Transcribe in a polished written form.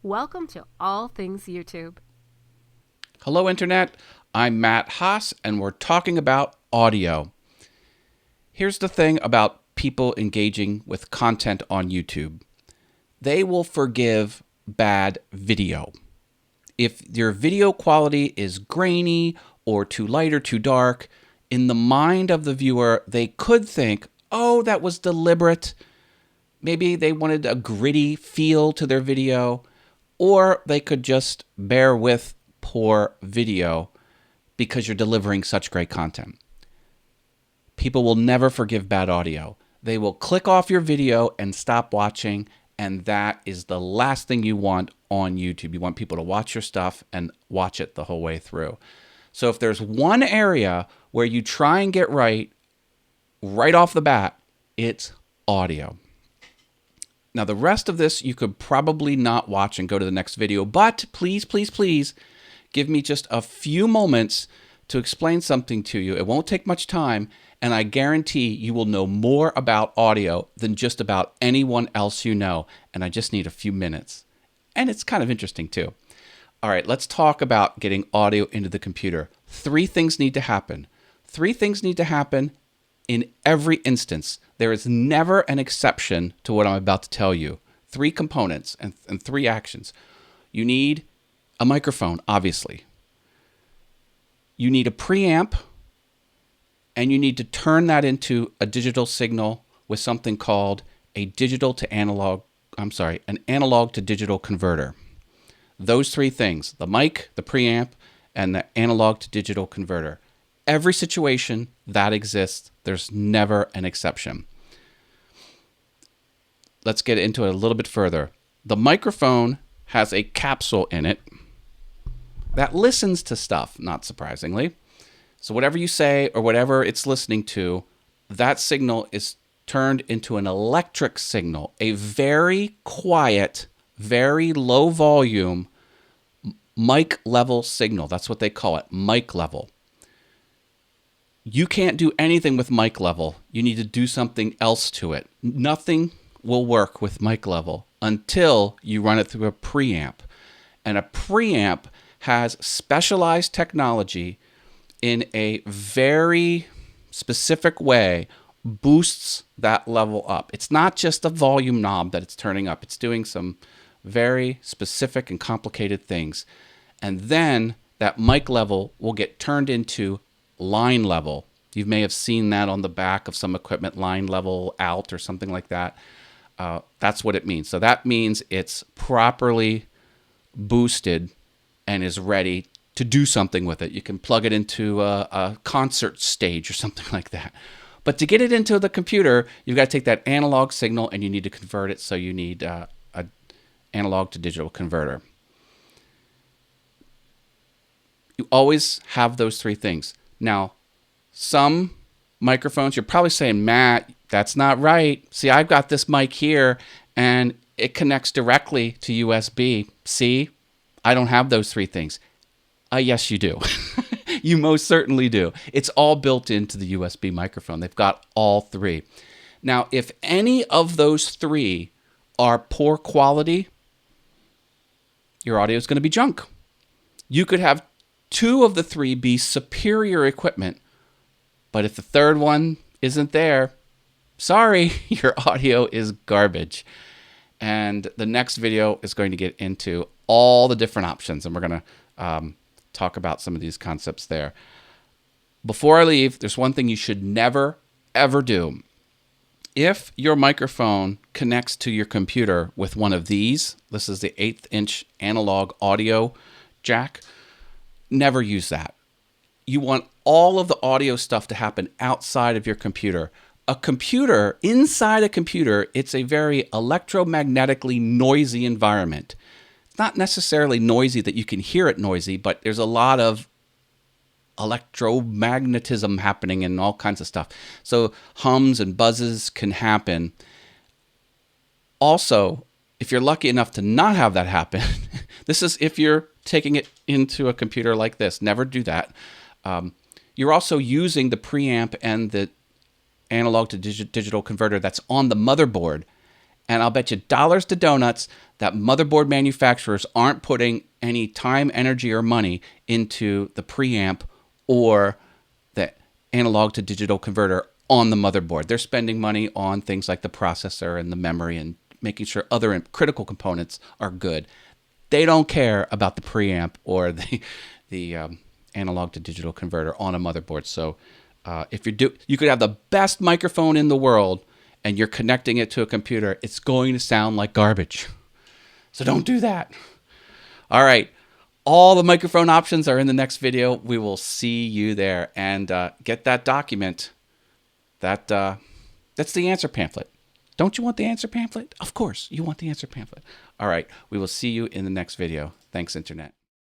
Welcome to All Things YouTube. Hello, Internet. I'm Matt Haas, and we're talking about audio. Here's the thing about people engaging with content on YouTube, they will forgive bad video. If your video quality is grainy or too light or too dark, in the mind of the viewer, they could think, oh, that was deliberate. Maybe they wanted a gritty feel to their video, or they could just bear with poor video because you're delivering such great content. People will never forgive bad audio. They will click off your video and stop watching, and that is the last thing you want on YouTube. You want people to watch your stuff and watch it the whole way through. So if there's one area where you try and get right off the bat, it's audio. Now, the rest of this you could probably not watch and go to the next video, but please, please, please give me just a few moments to explain something to you. It won't take much time, and I guarantee you will know more about audio than just about anyone else you know, and I just need a few minutes. And it's kind of interesting too. All right, let's talk about getting audio into the computer. Three things need to happen. Three things need to happen in every instance. There is never an exception to what I'm about to tell you. Three components and three actions. You need a microphone, obviously. You need a preamp, and you need to turn that into a digital signal with something called an analog to digital converter. Those three things, the mic, the preamp, and the analog to digital converter. Every situation that exists, there's never an exception. Let's get into it a little bit further. The microphone has a capsule in it that listens to stuff, not surprisingly. So whatever you say or whatever it's listening to, that signal is turned into an electric signal, a very quiet, very low volume mic level signal. That's what they call it, mic level. You can't do anything with mic level. You need to do something else to it. Nothing will work with mic level until you run it through a preamp. And a preamp has specialized technology in a very specific way, boosts that level up. It's not just a volume knob that it's turning up. It's doing some very specific and complicated things. And then that mic level will get turned into line level. You may have seen that on the back of some equipment, line level out or something like that. That's what it means. So that means it's properly boosted and is ready to do something with it. You can plug it into a concert stage or something like that. But to get it into the computer, you've got to take that analog signal and you need to convert it. So you need an analog to digital converter. You always have those three things. Now, some microphones, you're probably saying, Matt, that's not right. See, I've got this mic here and it connects directly to USB. See, I don't have those three things. Yes, you do. You most certainly do. It's all built into the USB microphone. They've got all three. Now, if any of those three are poor quality, your audio is going to be junk. You could have two of the three be superior equipment, but if the third one isn't there, sorry, your audio is garbage. And the next video is going to get into all the different options, and we're going to talk about some of these concepts there. Before I leave, there's one thing you should never, ever do. If your microphone connects to your computer with one of these, this is the 1/8 inch analog audio jack, never use that. You want all of the audio stuff to happen outside of your computer. A computer, inside a computer, it's a very electromagnetically noisy environment. It's not necessarily noisy that you can hear it noisy, but there's a lot of electromagnetism happening and all kinds of stuff. So hums and buzzes can happen. Also, if you're lucky enough to not have that happen, this is if you're taking it into a computer like this. Never do that. You're also using the preamp and the analog to digital converter that's on the motherboard. And I'll bet you dollars to donuts that motherboard manufacturers aren't putting any time, energy, or money into the preamp or the analog to digital converter on the motherboard. They're spending money on things like the processor and the memory and making sure other critical components are good. They don't care about the preamp or the analog to digital converter on a motherboard. So if you could have the best microphone in the world and you're connecting it to a computer, it's going to sound like garbage. So don't do that. All right. All the microphone options are in the next video. We will see you there. And get that document. That's the answer pamphlet. Don't you want the answer pamphlet? Of course, you want the answer pamphlet. All right. We will see you in the next video. Thanks, Internet.